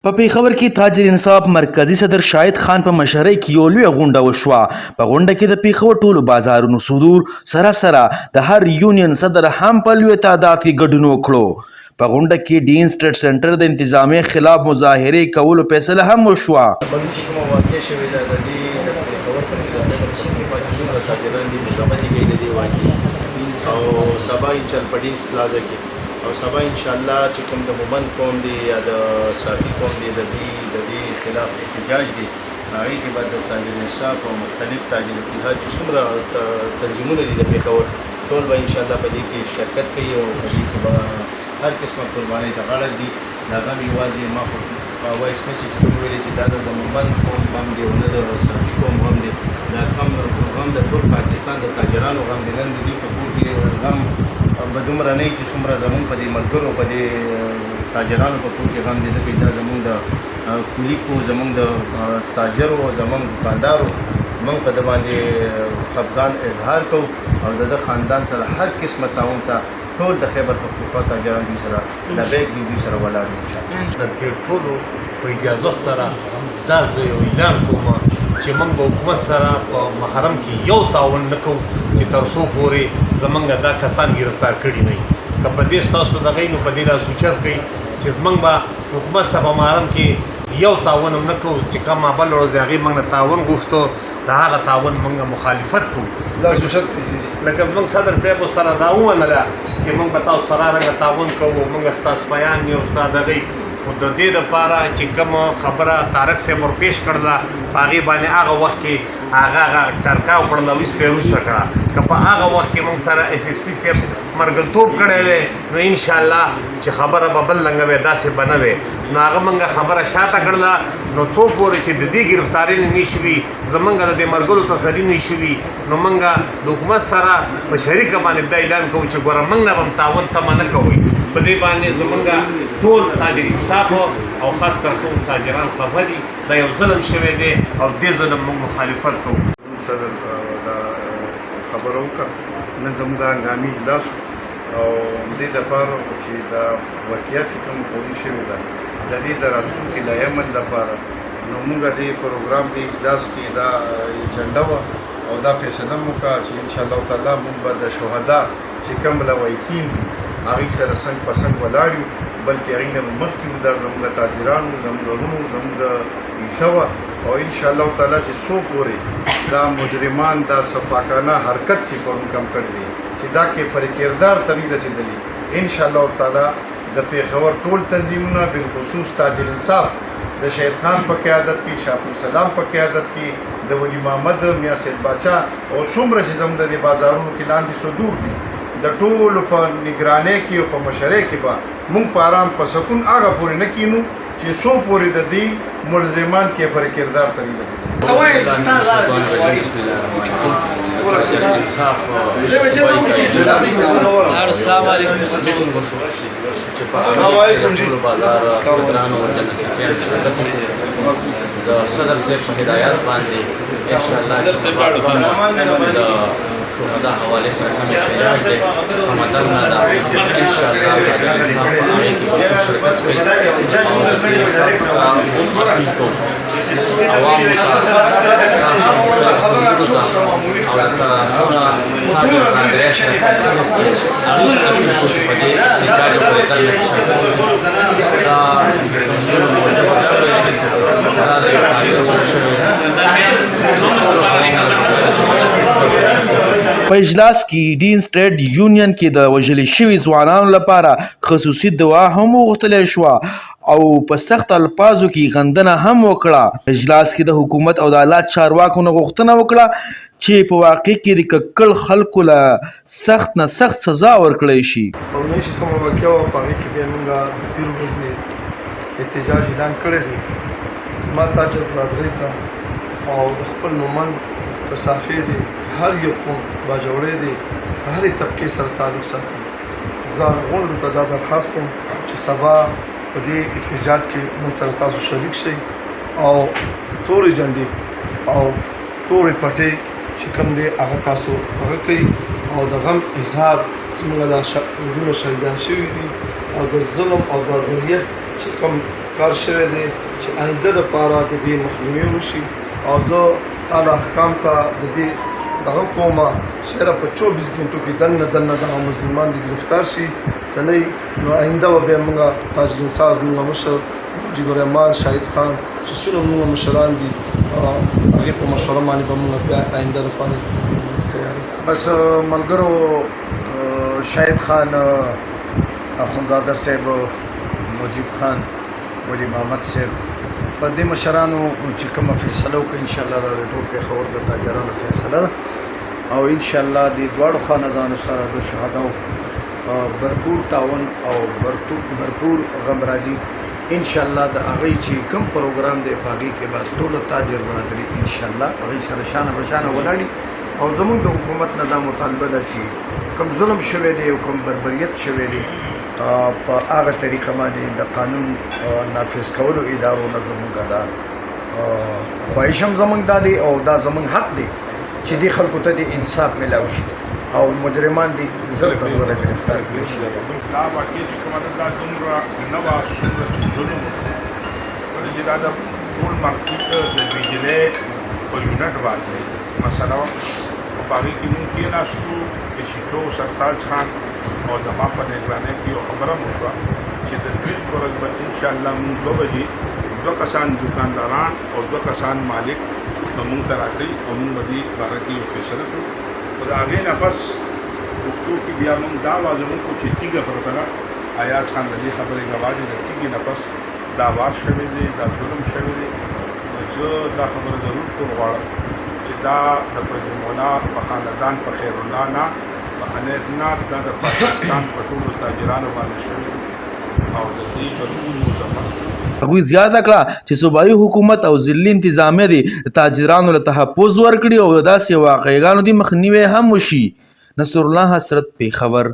په پېښور کې تاجر انصاف مرکزي صدر شاهد خان په مشرۍ کې یو لویه غونډه وشوه. په غونډه کې د پېښور ټولو بازارونو صدور سره د هر یونین صدر هم په لوی تعداد کې ګډون وکړو. په غونډه کې ډین سټریټ سنټر د انتظامیې خلاف مظاهرې کولو فیصله هم وشوه. بلکې کومه واقع شوې ده د دې د پېښور کې څومره تاجران دي مشابهت کوي د دې واقع او سبا انشاءالله په ډینس پلازا کې او سبا انشاءالله چې کوم د مومند قوم دی یا د صافي قوم دی د دې خلاف احتجاج دی هغې کې به د تاجر انصاف او مختلف تاجر اتحاد چې څومره تنظیمونه دي د پېښور ټول به انشاءالله په دې کې شرکت کوي او په دې کې به هر قسمه قربانۍ ته غاړه ږدي. د هغه هم یوازې ما خو وایس میسیج کې ویلي چې دا د مومند قوم غم دی او نه د صافي قوم غم دی. دا غم د ټول پاکستان د تاجرانو غم دی. نن د دوی په کور کې غم به دومره نه وي چې څومره زمونږ په دې ملګرو په دې تاجرانو په کور کې غم دی، ځکه چې دا زمونږ د کولیکو زمونږ د تاجرو او زمونږ دکاندارو موږ په ده باندې خفګان اظهار کوو او د ده خاندان سره هر قسمه تعاون ته ټول د خیبر پختونخوا تاجران دوی سره لبیک دوی سره ولاړ دي. انشاءالله د دې ټولو په اجازه سره دا زه یو اعلان کوم چې موږ به حکومت سره په محرم کې یو تعاون نه کوو چې تر څو پورې زموږ دا کسان ګرفتار کړي نه وي. که په دې ستاسو دغه نو په دې لاس اوچت کوي چې موږ به حکومت سره په محرم کې یو تعاون هم نه کوو چې کومه بل ورځ هغې موږ نه تعاون غوښتو د هغه تعاون موږ مخالفت کوو. لاس اوچت کوي لکه زموږ صدر صاحب سره دا ومنله چې موږ به تاسو سره رنګه تعاون کوو، موږ ستاسو بیان یو ستا دغې خو د دې دپاره چې کومه خبره طارق صاحب ورپېش کړله په هغې باندې هغه وخت کې هغه ټرکا وکړله او ایسته یې وروسته کړه. که په هغه وخت کې موږ سره ایس ایس پي صاحب مرګلتوب کړی دی نو انشاءالله چې خبره به بل لنګه وی داسې به نه وی. نو هغه موږ خبره شاته کړله نو څو پورې چې د دې ګرفتاري نه شوي زموږ د دې مرګلو تسلي نه شوي نو موږ د حکومت سره په شریکه باندې دا اعلان کوو چې ګوره موږ نه به هم تعاون تمه نه کوئ. په دې باندې زموږ ټول تاجر انصاف او خاص کر ټول تاجران خفه دي. دا یو ظلم شوی دی او دې ظلم موږ مخالفت کوو. صدر دا خبره وکړه نن زموږ د هنګامي اجلاس او دې دپاره چې دا واقعیت چې کوم قوي شوې ده د دې د راتلونکي د عمل لپاره نو موږ دې پروګرام دې اجلاس کې دا ایجنډه وه او دا فیصله مو وکړه چې انشاءالله تعالی موږ به د شهدا چې کوم لوایقین دي هغې سره څنګ په څنګ ولاړ یو، بلکې هغې نه به مخکې دا زموږ تاجرانو زموږ ورونو زموږ حصه وه او انشاءالله تعالی چې څو پورې دا مجرمان دا صفاکانه حرکت چې پرون کم کړی دی چې دا کفر کردار ته نه رسېدلي انشاءالله تعالی د پېښور ټول تنظیمونه بالخصوص تاجر انصاف د شهید خان په قیادت کې، شاه عبدالسلام په قیادت کې، د ولی محمد میاں سید باچا او څومره چې زموږ د دې بازارونو کې لاندې صدور دي د ټولو په نگرانۍ کې او په مشرۍ کې به موږ په ارام په سکون هغه پورې نه کینو چې څو پورې د دې ملزمان کفر کردار ته نه د صدر صاحب په هدایت باندې انشاءالله شهدا حوالې سره کوم احتجاج دی همدغه نه ده انشاءالله تاجر انصاف په هغې کې به شرکت کوي او د دې کوو عوامو ته مختلفو او لکه څومره تاجر برادرۍ شرکت کوي هغوی ته اپیل کوو چې په دې احتجاج او په دې شرکت وکړي. دا ظلم او جبر شوی دی، دا د یو تاجر شوی په اجلاس کې ډین سټریټ یونین کې د وژل شوي ځوانانو لپاره خصوصي دوا هم وغوښتلی شوه او په سخت الفاظو کې غندنه هم وکړه. په اجلاس کې د حکومت او د عدالت چارواکو نه غوښتنه وکړه چې په واقع کې د ککړ خلکو له سخت نه سخت سزا ورکړی شي. او نن چې کومه واقعه وه په هغې کې بیا موږ د پیر ورځې احتجاج اعلان کړی دی. زما تاجر برادرۍ ته او د خپل مومند که صافی دی که هر یو قوم باجوړی دی که هرې طبقې سره تعلق ساتي زه هغه غونډو ته دا درخواست کوم چې سبا په دې احتجاج کې موږ سره تاسو شریک شئ او تورې جنډې او تورې پټې چې کوم دی هغه تاسو هغه کوي او د غم اظهار زموږ دا ورونه شهیدان شوي دي او د ظلم او بربریت چې کوم پکار شوی دی چې آینده دپاره د دې مخنیوی وشي او زه اعلی احکام ته د دې دغه کومه چې یاره په 24 ګنټو کې دننه دغه مظلومان دې ګرفتار شي که نه نو آینده به بیا موږ تاج الانصاف زموږ مشر مجيب الرحمن شاهد خان چې څومره موږ مشران دي هغې په مشوره باندې به موږ بیا آینده لپاره تیار یو. بس ملګرو شاهد خان اخونزاده صاحب مجيب خان ولی محمد صاحب په دې مشرانو چې کومه فیصله وکړه انشاءالله د ټول پېښور د تاجرانو فیصله ده او انشاءالله د دواړو خاندانو سره د شهداو برپور تعاون او برپور غم راځي انشاءالله د هغې چې کوم پروګرام دی په هغې کې به ټوله تاجر برادري انشاءالله هغې سره شانه بشانه ولاړي او زموږ د حکومت نه دا مطالبه ده چې کوم ظلم شوی دی او کوم بربریت شوی دی په هغه طریقه باندې د قانون نافذ کولو ادارو نه زموږ دا خواهش هم زموږ دا دی او دا زموږ حق دی چې دې خلکو ته د انصاف میلاو شي او مجرمان دي زر تر زره گرفتار کړي شي. دا واقع چې کومه ده دا دومره نه وه څومره چې ظلم وشو ولې چې دا د ټول مارکېټ د بجلۍ په یونټ باندې مسله وه او په هغې کې مونږ کېناستو ایسیچو سرتاج خان او د ما په نګرانۍ کې یو خبره مو شوه چې د دوی په ورځ به انشاءالله مونږ 2 بجې 2 کسان دکانداران او 2 کسان مالک به مونږ ته راکړي او مونږ به دې باره کې یو فیصله کړو او د هغې نه پس پښتو کې بیا مونږ دا واضح وکړو چې تیږه پرته ده ایاز خان د دې خبرې ګواه دی د تیږې نه پس دا وار شوی دی دا ظلم شوی دی نو زه دا خبره ضرور کول غواړم چې دا د مولا په خاندان په خیر الله نه په انیتناک دا د پاکستان په ټولو تاجرانو باندې شوی دی او د دې برپور مذمت هغوی زیاته کړه چې صوبایي حکومت او ضلعي انتظامیه دې تاجرانو له تحفظ ورکړي او داسې واقعګانو دې مخنیوی هم وشي. نصر الله حسرت، پېښور.